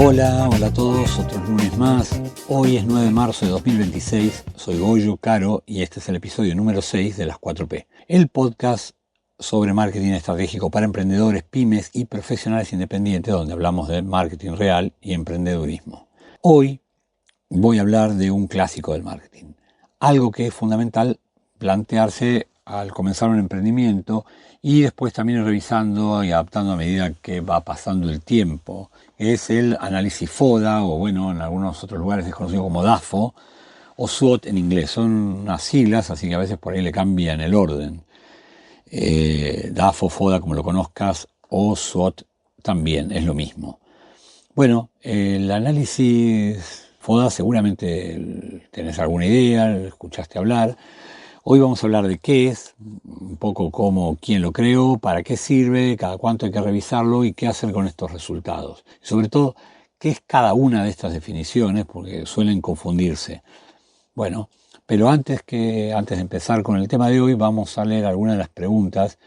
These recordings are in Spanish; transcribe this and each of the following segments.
Hola a todos, otro lunes más. Hoy es 9 de marzo de 2026, soy Goyo Caro y este es el episodio número 6 de las 4P, el podcast sobre marketing estratégico para emprendedores, pymes y profesionales independientes, donde hablamos de marketing real y emprendedurismo. Hoy voy a hablar de un clásico del marketing, algo que es fundamental plantearse al comenzar un emprendimiento y después también revisando y adaptando a medida que va pasando el tiempo. Es el análisis FODA, o bueno, en algunos otros lugares es conocido como DAFO, o SWOT en inglés. Son unas siglas, así que a veces por ahí le cambian el orden. DAFO, FODA, como lo conozcas, o SWOT también, es lo mismo. Bueno, el análisis FODA seguramente tenés alguna idea, lo escuchaste hablar. Hoy vamos a hablar de qué es, un poco cómo, quién lo creó, para qué sirve, cada cuánto hay que revisarlo y qué hacer con estos resultados. Y sobre todo, qué es cada una de estas definiciones, porque suelen confundirse. Bueno, pero antes de empezar con el tema de hoy, vamos a leer algunas de las preguntas.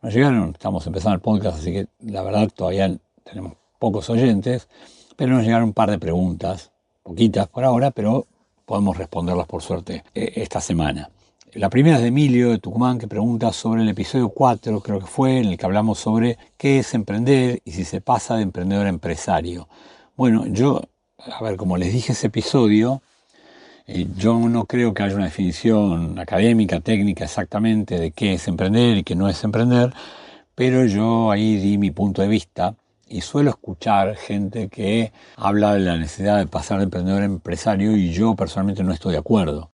Nos llegaron, estamos empezando el podcast, así que la verdad todavía tenemos pocos oyentes, pero nos llegaron un par de preguntas, poquitas por ahora, pero podemos responderlas por suerte esta semana. La primera es de Emilio de Tucumán, que pregunta sobre el episodio 4, creo que fue, en el que hablamos sobre qué es emprender y si se pasa de emprendedor a empresario. Bueno, como les dije ese episodio, yo no creo que haya una definición académica, técnica exactamente de qué es emprender y qué no es emprender, pero yo ahí di mi punto de vista y suelo escuchar gente que habla de la necesidad de pasar de emprendedor a empresario y yo personalmente no estoy de acuerdo.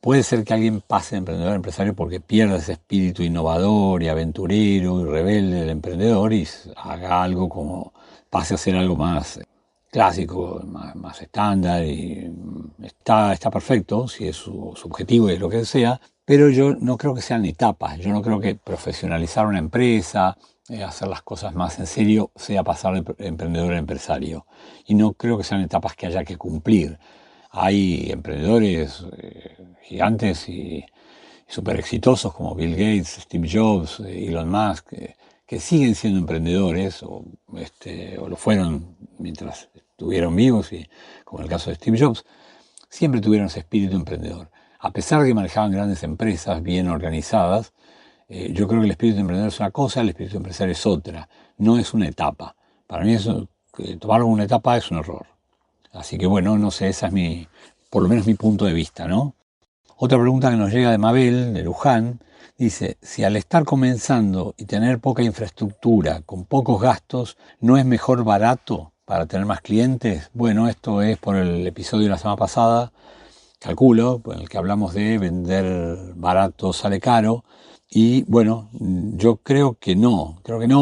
Puede ser que alguien pase de emprendedor a empresario porque pierda ese espíritu innovador y aventurero y rebelde del emprendedor y haga algo como pase a ser algo más clásico, más estándar y está perfecto si es su objetivo y es lo que sea, pero yo no creo que sean etapas. Yo no creo que profesionalizar una empresa, hacer las cosas más en serio, sea pasar de emprendedor a empresario. Y no creo que sean etapas que haya que cumplir. Hay emprendedores gigantes y súper exitosos como Bill Gates, Steve Jobs, Elon Musk, que siguen siendo emprendedores o lo fueron mientras estuvieron vivos, y como en el caso de Steve Jobs, siempre tuvieron ese espíritu emprendedor. A pesar de que manejaban grandes empresas bien organizadas, yo creo que el espíritu emprendedor es una cosa, el espíritu empresario es otra. No es una etapa. Para mí tomarlo como una etapa es un error. Así que bueno, no sé, esa es por lo menos mi punto de vista, ¿no? Otra pregunta que nos llega de Mabel, de Luján, dice, si al estar comenzando y tener poca infraestructura, con pocos gastos, ¿no es mejor barato para tener más clientes? Bueno, esto es por el episodio de la semana pasada, calculo, en el que hablamos de vender barato sale caro. Y bueno, yo creo que no,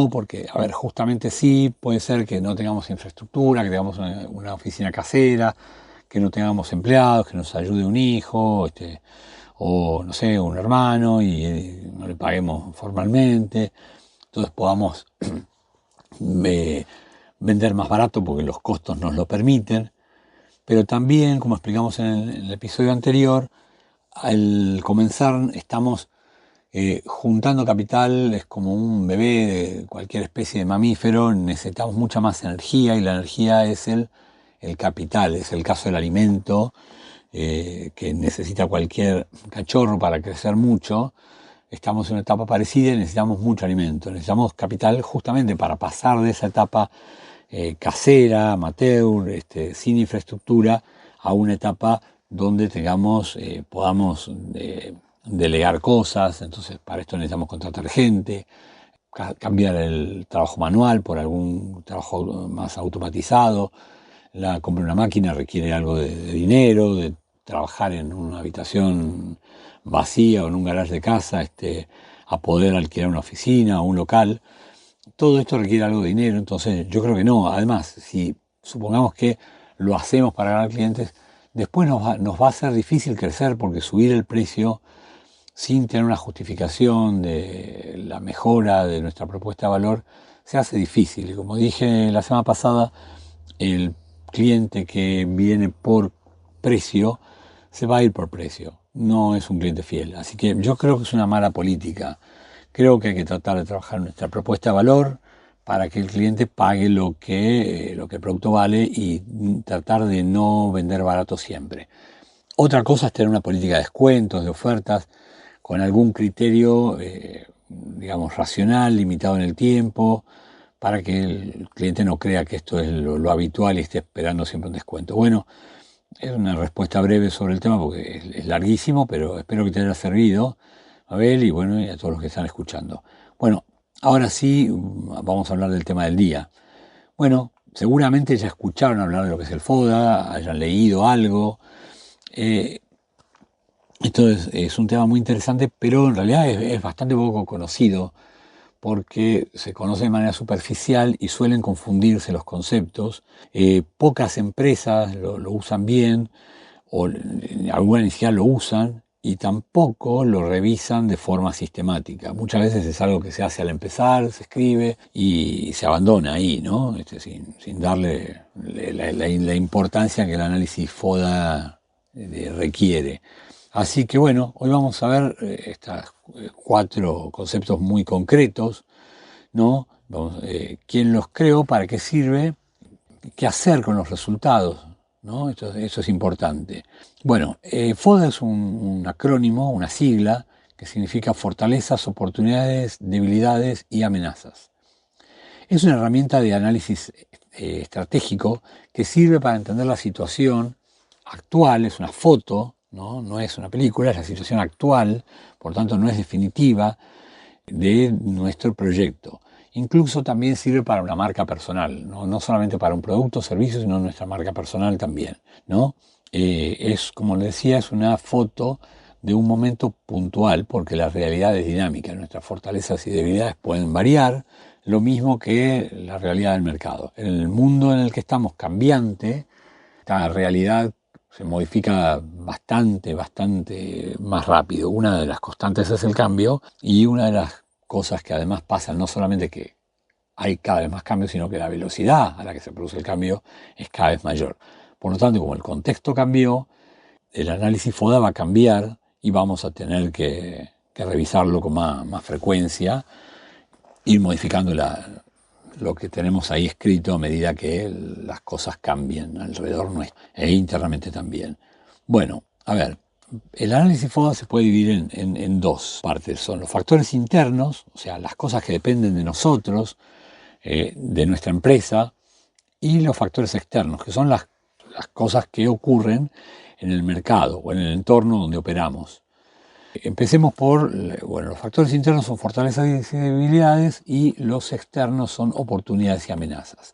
porque, a ver, justamente sí, puede ser que no tengamos infraestructura, que tengamos una oficina casera, que no tengamos empleados, que nos ayude un hijo, o no sé, un hermano, y no le paguemos formalmente. Entonces podamos vender más barato porque los costos nos lo permiten. Pero también, como explicamos en el episodio anterior, al comenzar estamos juntando capital, es como un bebé de cualquier especie de mamífero, necesitamos mucha más energía y la energía es el capital, es el caso del alimento que necesita cualquier cachorro para crecer mucho. Estamos en una etapa parecida y necesitamos mucho alimento, necesitamos capital justamente para pasar de esa etapa casera, amateur, sin infraestructura, a una etapa donde podamos delegar cosas. Entonces para esto necesitamos contratar gente, cambiar el trabajo manual por algún trabajo más automatizado. La compra de una máquina requiere algo de dinero, de trabajar en una habitación vacía o en un garaje de casa, a poder alquilar una oficina o un local. Todo esto requiere algo de dinero, entonces yo creo que no. Además, si supongamos que lo hacemos para ganar clientes, después nos va a ser difícil crecer porque subir el precio sin tener una justificación de la mejora de nuestra propuesta de valor se hace difícil. Y como dije la semana pasada, el cliente que viene por precio se va a ir por precio, no es un cliente fiel. Así que yo creo que es una mala política. Creo que hay que tratar de trabajar nuestra propuesta de valor para que el cliente pague lo que el producto vale y tratar de no vender barato siempre. Otra cosa es tener una política de descuentos, de ofertas, con algún criterio, digamos, racional, limitado en el tiempo, para que el cliente no crea que esto es lo habitual y esté esperando siempre un descuento. Bueno, es una respuesta breve sobre el tema porque es larguísimo, pero espero que te haya servido, Abel, y bueno, y a todos los que están escuchando. Bueno, ahora sí, vamos a hablar del tema del día. Bueno, seguramente ya escucharon hablar de lo que es el FODA, hayan leído algo. Eh, Esto es un tema muy interesante, pero en realidad es bastante poco conocido porque se conoce de manera superficial y suelen confundirse los conceptos. Pocas empresas lo usan bien, o algunas ni siquiera lo usan, y tampoco lo revisan de forma sistemática. Muchas veces es algo que se hace al empezar, se escribe y se abandona ahí, ¿no? Sin darle la importancia que el análisis FODA requiere. Así que bueno, hoy vamos a ver estos 4 conceptos muy concretos, ¿no? ¿Quién los creó? ¿Para qué sirve? ¿Qué hacer con los resultados? ¿No? Eso es importante. Bueno, FODA es un acrónimo, una sigla, que significa fortalezas, oportunidades, debilidades y amenazas. Es una herramienta de análisis estratégico que sirve para entender la situación actual, es una foto, no es una película, es la situación actual, por tanto no es definitiva, de nuestro proyecto. Incluso también sirve para una marca personal, no solamente para un producto o servicio, sino nuestra marca personal también, ¿no? Como les decía, es una foto de un momento puntual, porque la realidad es dinámica, nuestras fortalezas y debilidades pueden variar, lo mismo que la realidad del mercado. En el mundo en el que estamos cambiante, esta realidad se modifica bastante más rápido. Una de las constantes es el cambio, y una de las cosas que además pasan, no solamente que hay cada vez más cambios, sino que la velocidad a la que se produce el cambio es cada vez mayor. Por lo tanto, como el contexto cambió, el análisis FODA va a cambiar y vamos a tener que revisarlo con más frecuencia, ir modificando lo que tenemos ahí escrito a medida que las cosas cambien alrededor nuestro e internamente también. Bueno, a ver, el análisis FODA se puede dividir en 2 partes. Son los factores internos, o sea, las cosas que dependen de nosotros, de nuestra empresa, y los factores externos, que son las cosas que ocurren en el mercado o en el entorno donde operamos. Empecemos por, bueno, los factores internos son fortalezas y debilidades, y los externos son oportunidades y amenazas.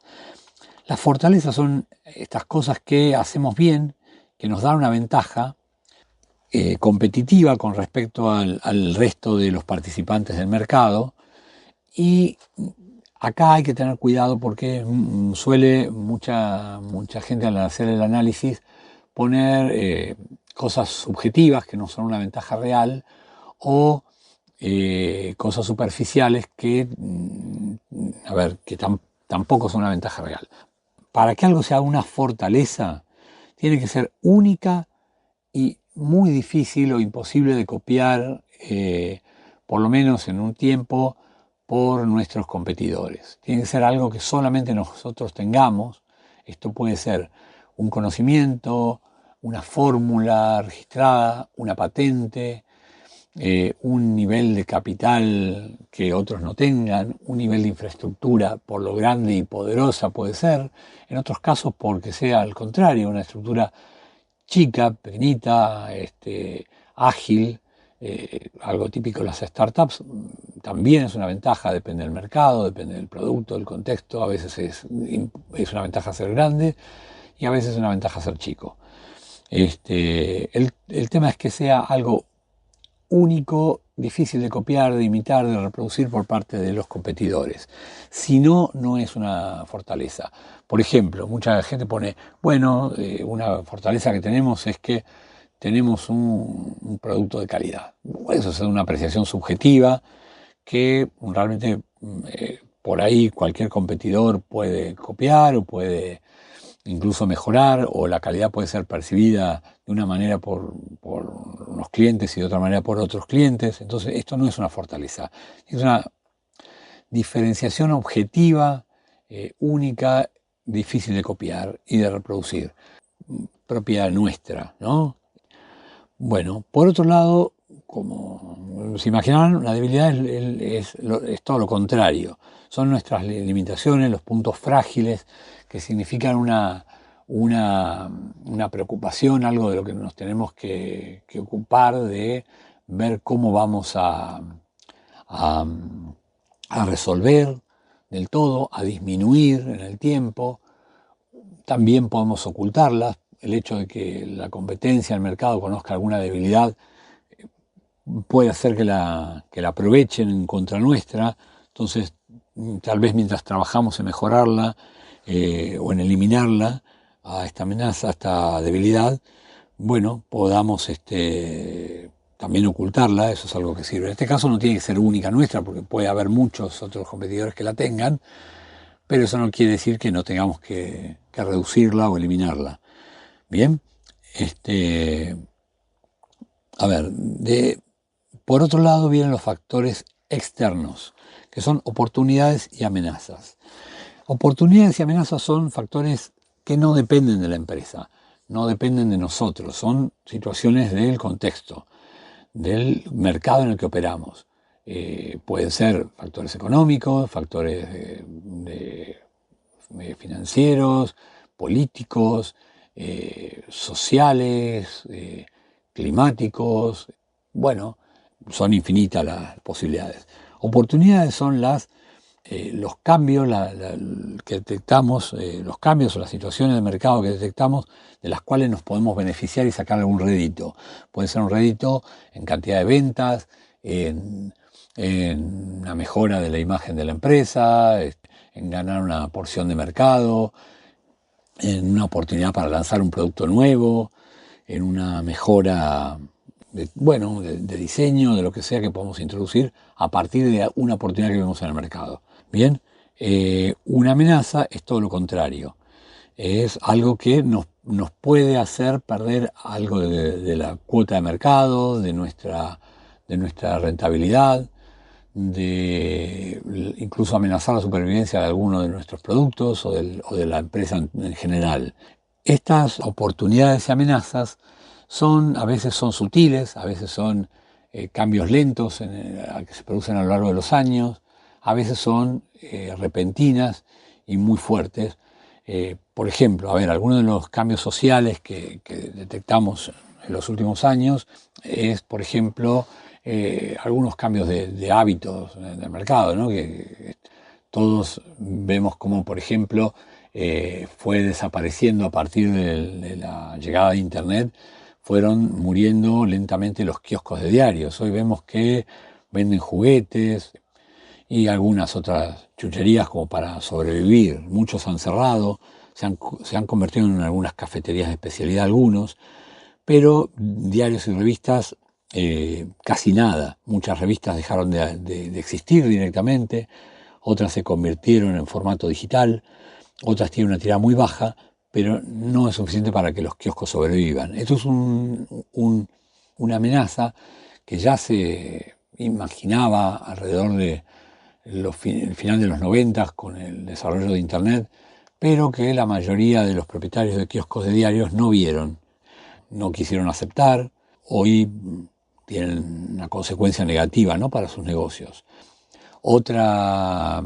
Las fortalezas son estas cosas que hacemos bien, que nos dan una ventaja competitiva con respecto al resto de los participantes del mercado, y acá hay que tener cuidado porque suele mucha gente al hacer el análisis poner cosas subjetivas que no son una ventaja real, o cosas superficiales que, tampoco son una ventaja real. Para que algo sea una fortaleza, tiene que ser única y muy difícil o imposible de copiar, por lo menos en un tiempo, por nuestros competidores. Tiene que ser algo que solamente nosotros tengamos. Esto puede ser un conocimiento, una fórmula registrada, una patente, un nivel de capital que otros no tengan, un nivel de infraestructura por lo grande y poderosa puede ser, en otros casos porque sea al contrario, una estructura chica, pequeñita, ágil, algo típico de las startups. También es una ventaja, depende del mercado, depende del producto, del contexto. A veces es una ventaja ser grande y a veces es una ventaja ser chico. El tema es que sea algo único, difícil de copiar, de imitar, de reproducir por parte de los competidores. Si no, no es una fortaleza. Por ejemplo, mucha gente pone, bueno, una fortaleza que tenemos es que tenemos un producto de calidad. Eso es una apreciación subjetiva que realmente por ahí cualquier competidor puede copiar o puede incluso mejorar, o la calidad puede ser percibida de una manera por unos clientes y de otra manera por otros clientes. Entonces esto no es una fortaleza, es una diferenciación objetiva, única, difícil de copiar y de reproducir, propia nuestra, ¿no? Bueno, por otro lado, como se imaginarán, la debilidad es todo lo contrario. Son nuestras limitaciones, los puntos frágiles que significan una preocupación, algo de lo que nos tenemos que ocupar, de ver cómo vamos a resolver del todo, a disminuir en el tiempo. También podemos ocultarlas. El hecho de que la competencia, el mercado conozca alguna debilidad puede hacer que la aprovechen en contra nuestra. Entonces, tal vez mientras trabajamos en mejorarla o en eliminarla, a esta amenaza, a esta debilidad, bueno, podamos también ocultarla. Eso es algo que sirve. En este caso no tiene que ser única nuestra, porque puede haber muchos otros competidores que la tengan, pero eso no quiere decir que no tengamos que reducirla o eliminarla. Bien, a ver, por otro lado vienen los factores externos, que son oportunidades y amenazas. Oportunidades y amenazas son factores que no dependen de la empresa, no dependen de nosotros, son situaciones del contexto, del mercado en el que operamos. Pueden ser factores económicos, factores financieros, políticos, sociales, climáticos. Bueno, son infinitas las posibilidades. Oportunidades son los cambios que detectamos, los cambios o las situaciones de mercado que detectamos, de las cuales nos podemos beneficiar y sacar algún rédito. Puede ser un rédito en cantidad de ventas, en una mejora de la imagen de la empresa, en ganar una porción de mercado, en una oportunidad para lanzar un producto nuevo, en una mejora de diseño, de lo que sea que podamos introducir a partir de una oportunidad que vemos en el mercado. Bien, una amenaza es todo lo contrario. Es algo que nos puede hacer perder algo de la cuota de mercado, de nuestra rentabilidad, de incluso amenazar la supervivencia de alguno de nuestros productos o de la empresa en general. Estas oportunidades y amenazas a veces son sutiles, a veces son cambios lentos que se producen a lo largo de los años, a veces son repentinas y muy fuertes. Por ejemplo, algunos de los cambios sociales que detectamos en los últimos años es, por ejemplo, algunos cambios de hábitos en el mercado, ¿no? Que todos vemos como, por ejemplo, fue desapareciendo a partir de la llegada de Internet, fueron muriendo lentamente los kioscos de diarios. Hoy vemos que venden juguetes y algunas otras chucherías como para sobrevivir. Muchos han cerrado, se han convertido en algunas cafeterías de especialidad algunos, pero diarios y revistas casi nada. Muchas revistas dejaron de existir directamente, otras se convirtieron en formato digital, otras tienen una tirada muy baja, pero no es suficiente para que los kioscos sobrevivan. Esto es una amenaza que ya se imaginaba alrededor de el final de los 90 con el desarrollo de Internet, pero que la mayoría de los propietarios de kioscos de diarios no vieron, no quisieron aceptar. Hoy tienen una consecuencia negativa, ¿no?, para sus negocios. Otra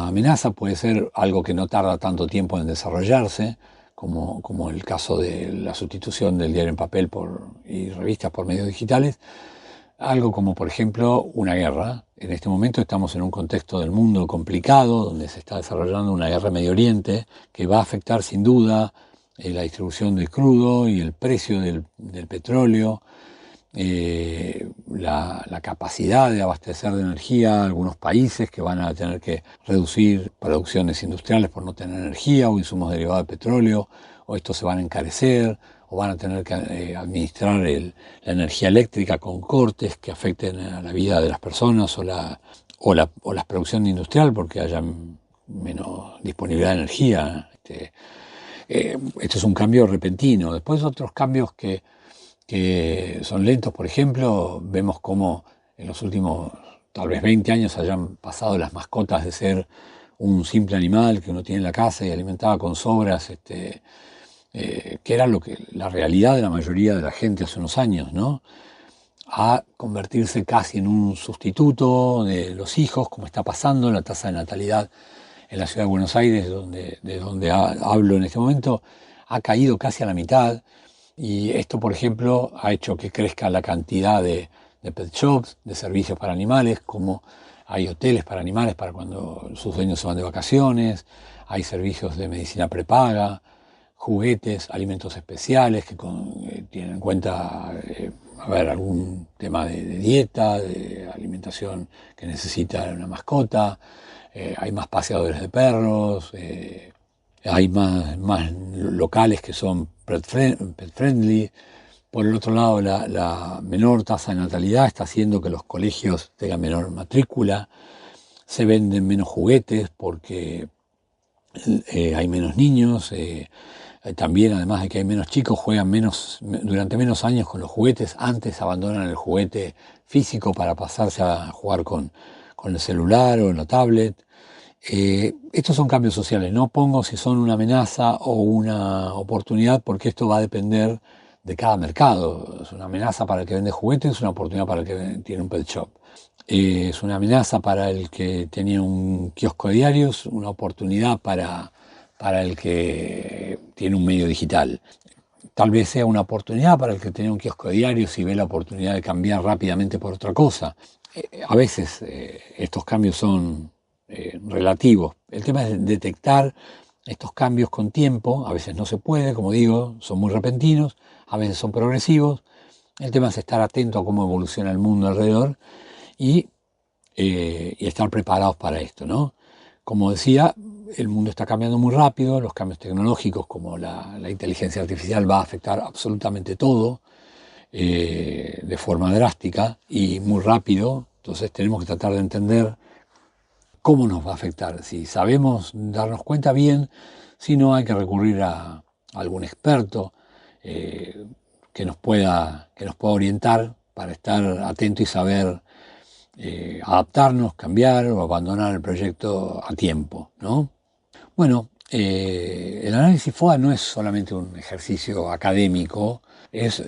amenaza puede ser algo que no tarda tanto tiempo en desarrollarse, como el caso de la sustitución del diario en papel y revistas por medios digitales. Algo como, por ejemplo, una guerra. En este momento estamos en un contexto del mundo complicado, donde se está desarrollando una guerra en Medio Oriente, que va a afectar sin duda la distribución del crudo y el precio del petróleo, la capacidad de abastecer de energía a algunos países que van a tener que reducir producciones industriales por no tener energía o insumos derivados de petróleo, o estos se van a encarecer, o van a tener que administrar la energía eléctrica con cortes que afecten a la vida de las personas o la producción industrial porque haya menos disponibilidad de energía. Este es un cambio repentino. Después otros cambios que son lentos, por ejemplo, vemos cómo en los últimos tal vez 20 años hayan pasado las mascotas de ser un simple animal que uno tiene en la casa y alimentaba con sobras, que era la realidad de la mayoría de la gente hace unos años, ¿no? A convertirse casi en un sustituto de los hijos, como está pasando. La tasa de natalidad en la ciudad de Buenos Aires, de donde hablo en este momento, ha caído casi a la mitad, y esto, por ejemplo, ha hecho que crezca la cantidad de pet shops, de servicios para animales, como hay hoteles para animales para cuando sus dueños se van de vacaciones, hay servicios de medicina prepaga, juguetes, alimentos especiales que tienen en cuenta algún tema de dieta, de alimentación que necesita una mascota. Hay más paseadores de perros, hay más locales que son pet friendly. Por el otro lado, la menor tasa de natalidad está haciendo que los colegios tengan menor matrícula, se venden menos juguetes porque hay menos niños. También, además de que hay menos chicos, juegan durante menos años con los juguetes. Antes abandonan el juguete físico para pasarse a jugar con el celular o en la tablet. Estos son cambios sociales. No pongo si son una amenaza o una oportunidad, porque esto va a depender de cada mercado. Es una amenaza para el que vende juguetes, es una oportunidad para el que tiene un pet shop. Es una amenaza para el que tenía un kiosco de diarios, una oportunidad para el que tiene un medio digital. Tal vez sea una oportunidad para el que tiene un kiosco de diarios y ve la oportunidad de cambiar rápidamente por otra cosa. A veces estos cambios son relativos. El tema es detectar estos cambios con tiempo. A veces no se puede, como digo, son muy repentinos, a veces son progresivos. El tema es estar atento a cómo evoluciona el mundo alrededor y estar preparados para esto, ¿no? Como decía, el mundo está cambiando muy rápido, los cambios tecnológicos como la inteligencia artificial va a afectar absolutamente todo de forma drástica y muy rápido. Entonces tenemos que tratar de entender cómo nos va a afectar. Si sabemos darnos cuenta, bien; si no, hay que recurrir a algún experto que nos pueda orientar para estar atento y saber adaptarnos, cambiar o abandonar el proyecto a tiempo, ¿no? Bueno, el análisis FODA no es solamente un ejercicio académico, es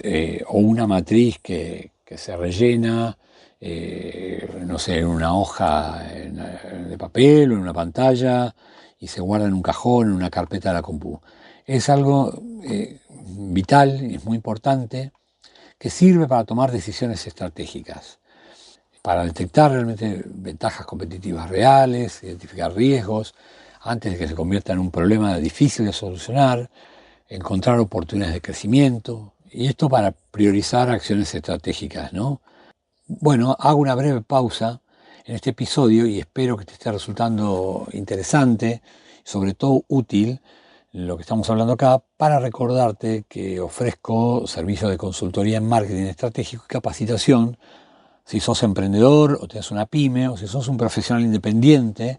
o una matriz que se rellena, no sé, en una hoja de papel o en una pantalla y se guarda en un cajón, en una carpeta de la compu. Es algo vital y es muy importante, que sirve para tomar decisiones estratégicas, para detectar realmente ventajas competitivas reales, identificar riesgos antes de que se convierta en un problema difícil de solucionar, encontrar oportunidades de crecimiento, y esto para priorizar acciones estratégicas, ¿no? Bueno, hago una breve pausa en este episodio y espero que te esté resultando interesante, sobre todo útil, lo que estamos hablando acá, para recordarte que ofrezco servicios de consultoría en marketing estratégico y capacitación. Si sos emprendedor o tenés una pyme o si sos un profesional independiente,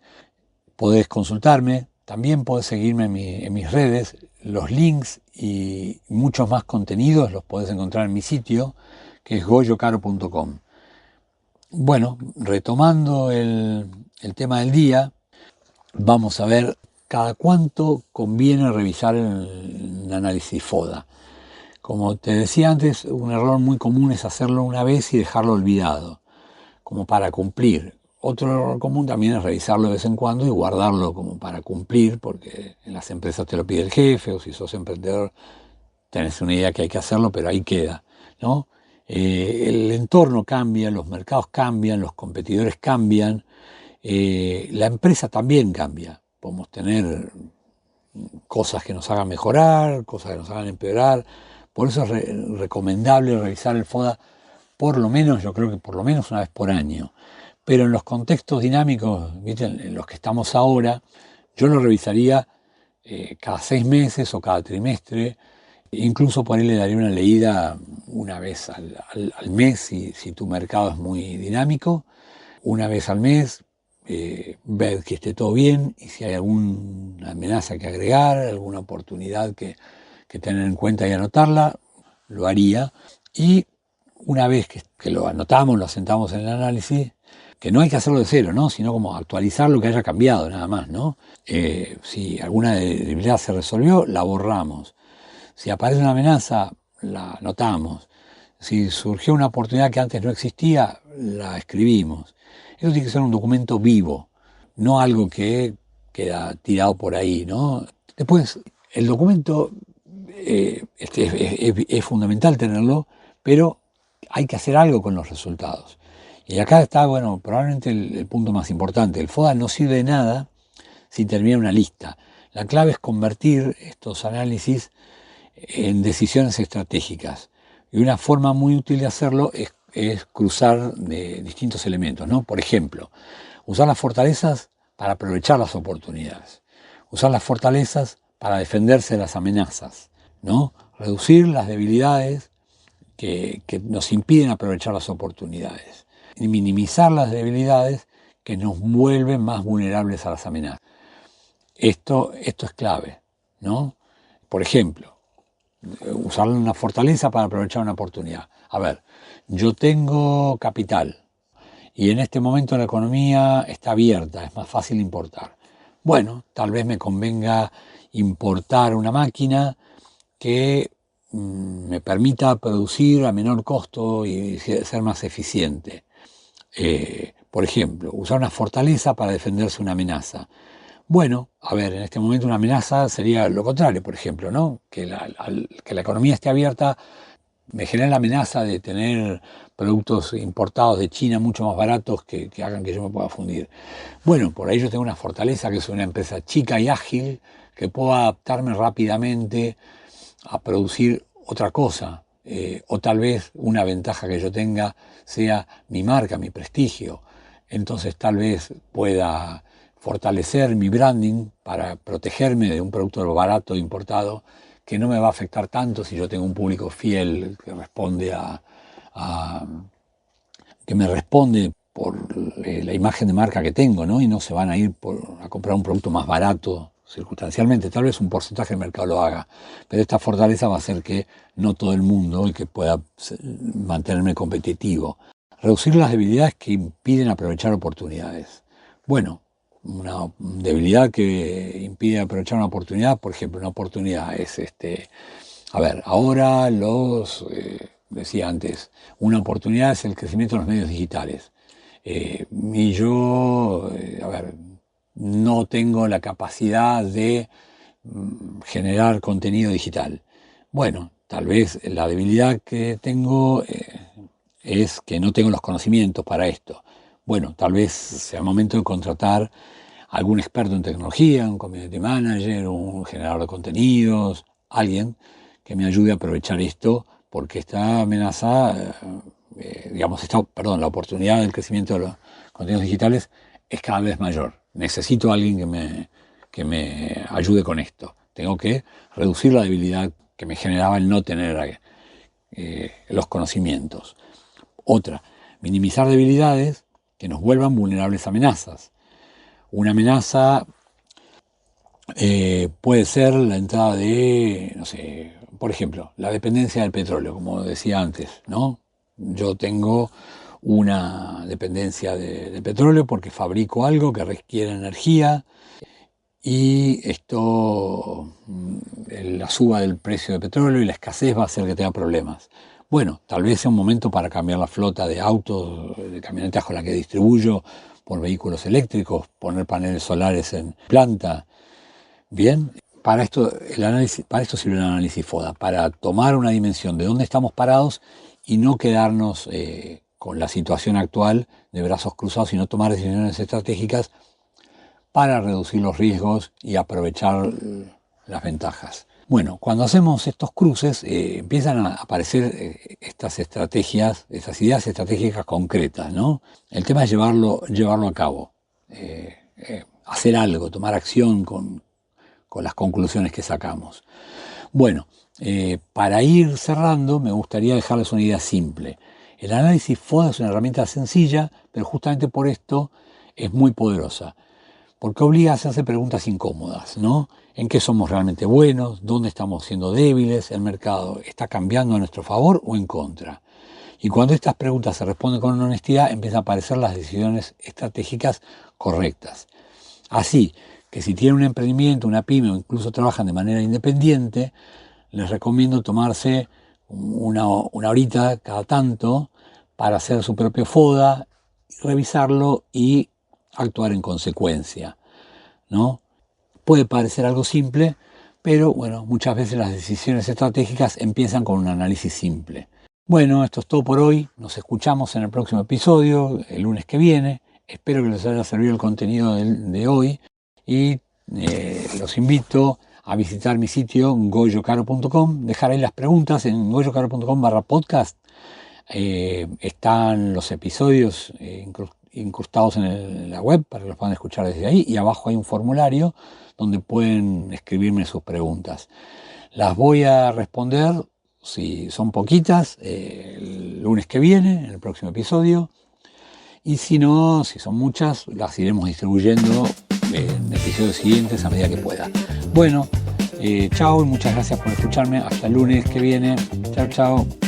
podés consultarme. También podés seguirme en mis redes. Los links y muchos más contenidos los podés encontrar en mi sitio, que es goyocaro.com. Bueno, retomando el tema del día, vamos a ver cada cuánto conviene revisar el análisis FODA. Como te decía antes, un error muy común es hacerlo una vez y dejarlo olvidado, como para cumplir. Otro error común también es revisarlo de vez en cuando y guardarlo como para cumplir, porque en las empresas te lo pide el jefe, o si sos emprendedor tenés una idea que hay que hacerlo, pero ahí queda, ¿no? El entorno cambia, los mercados cambian, los competidores cambian, la empresa también cambia. Podemos tener cosas que nos hagan mejorar, cosas que nos hagan empeorar. Por eso es recomendable revisar el FODA por lo menos, yo creo que por lo menos una vez por año. Pero en los contextos dinámicos, ¿viste?, en los que estamos ahora, yo lo revisaría cada 6 meses o cada trimestre. Incluso por ahí le daría una leída una vez al mes, si tu mercado es muy dinámico, una vez al mes, ver que esté todo bien y si hay alguna amenaza que agregar, alguna oportunidad que tener en cuenta y anotarla, lo haría. Y una vez que lo anotamos, lo asentamos en el análisis, que no hay que hacerlo de cero, ¿no? Sino como actualizar lo que haya cambiado, nada más, ¿no? Si alguna debilidad se resolvió, la borramos. Si aparece una amenaza, la notamos. Si surgió una oportunidad que antes no existía, la escribimos. Eso tiene que ser un documento vivo, no algo que queda tirado por ahí, ¿no? Después, el documento es fundamental tenerlo, pero hay que hacer algo con los resultados. Y acá está, bueno, probablemente el punto más importante. El FODA no sirve de nada si termina una lista. La clave es convertir estos análisis en decisiones estratégicas. Y una forma muy útil de hacerlo es cruzar de distintos elementos, ¿no? Por ejemplo, usar las fortalezas para aprovechar las oportunidades. Usar las fortalezas para defenderse de las amenazas, ¿no? Reducir las debilidades que nos impiden aprovechar las oportunidades. Y minimizar las debilidades que nos vuelven más vulnerables a las amenazas. Esto es clave, ¿no? Por ejemplo, usar una fortaleza para aprovechar una oportunidad. A ver, yo tengo capital y en este momento la economía está abierta, es más fácil importar. Bueno, tal vez me convenga importar una máquina que me permita producir a menor costo y ser más eficiente. Por ejemplo, usar una fortaleza para defenderse de una amenaza. Bueno, a ver, en este momento una amenaza sería lo contrario, por ejemplo, ¿no? Que la economía esté abierta me genera la amenaza de tener productos importados de China mucho más baratos que hagan que yo me pueda fundir. Bueno, por ahí yo tengo una fortaleza que es una empresa chica y ágil que puedo adaptarme rápidamente a producir otra cosa. O tal vez una ventaja que yo tenga sea mi marca, mi prestigio. Entonces tal vez pueda fortalecer mi branding para protegerme de un producto barato importado que no me va a afectar tanto si yo tengo un público fiel que responde que me responde por la imagen de marca que tengo, ¿no? Y no se van a ir a comprar un producto más barato circunstancialmente. Tal vez un porcentaje del mercado lo haga, pero esta fortaleza va a hacer que no todo el mundo y que pueda mantenerme competitivo. Reducir las debilidades que impiden aprovechar oportunidades. Bueno, una debilidad que impide aprovechar una oportunidad, por ejemplo, una oportunidad es a ver, ahora decía antes, una oportunidad es el crecimiento de los medios digitales. Y yo, a ver, no tengo la capacidad de generar contenido digital. Bueno, tal vez la debilidad que tengo es que no tengo los conocimientos para esto. Bueno, tal vez sea el momento de contratar a algún experto en tecnología, un community manager, un generador de contenidos, alguien que me ayude a aprovechar esto, porque esta amenaza, la oportunidad del crecimiento de los contenidos digitales es cada vez mayor. Necesito a alguien que me ayude con esto. Tengo que reducir la debilidad que me generaba el no tener los conocimientos. Otra, minimizar debilidades que nos vuelvan vulnerables a amenazas. Una amenaza puede ser la entrada de, no sé, por ejemplo, la dependencia del petróleo, como decía antes, ¿no? Yo tengo una dependencia de petróleo porque fabrico algo que requiere energía y esto, la suba del precio del petróleo y la escasez va a hacer que tenga problemas. Bueno, tal vez sea un momento para cambiar la flota de autos, de camionetas con la que distribuyo por vehículos eléctricos, poner paneles solares en planta. Bien, para esto sirve el análisis FODA, para tomar una dimensión de dónde estamos parados y no quedarnos con la situación actual de brazos cruzados, sino tomar decisiones estratégicas para reducir los riesgos y aprovechar las ventajas. Bueno, cuando hacemos estos cruces empiezan a aparecer estas estrategias, estas ideas estratégicas concretas, ¿no? El tema es llevarlo a cabo, hacer algo, tomar acción con las conclusiones que sacamos. Bueno, para ir cerrando me gustaría dejarles una idea simple. El análisis FODA es una herramienta sencilla, pero justamente por esto es muy poderosa, porque obliga a hacerse preguntas incómodas, ¿no? ¿En qué somos realmente buenos? ¿Dónde estamos siendo débiles? ¿El mercado está cambiando a nuestro favor o en contra? Y cuando estas preguntas se responden con honestidad, empiezan a aparecer las decisiones estratégicas correctas. Así que si tienen un emprendimiento, una pyme o incluso trabajan de manera independiente, les recomiendo tomarse una horita cada tanto para hacer su propio FODA, revisarlo y actuar en consecuencia, ¿no? Puede parecer algo simple, pero bueno, muchas veces las decisiones estratégicas empiezan con un análisis simple. Bueno, esto es todo por hoy. Nos escuchamos en el próximo episodio, el lunes que viene. Espero que les haya servido el contenido de hoy y los invito a visitar mi sitio goyocaro.com, dejar ahí las preguntas en goyocaro.com/podcast. Están los episodios incrustados en la web para que los puedan escuchar desde ahí, y abajo hay un formulario donde pueden escribirme sus preguntas. Las voy a responder, si son poquitas, el lunes que viene, en el próximo episodio, y si no, si son muchas, las iremos distribuyendo en episodios siguientes a medida que pueda. Bueno, chao y muchas gracias por escucharme. Hasta el lunes que viene. Chao, chao.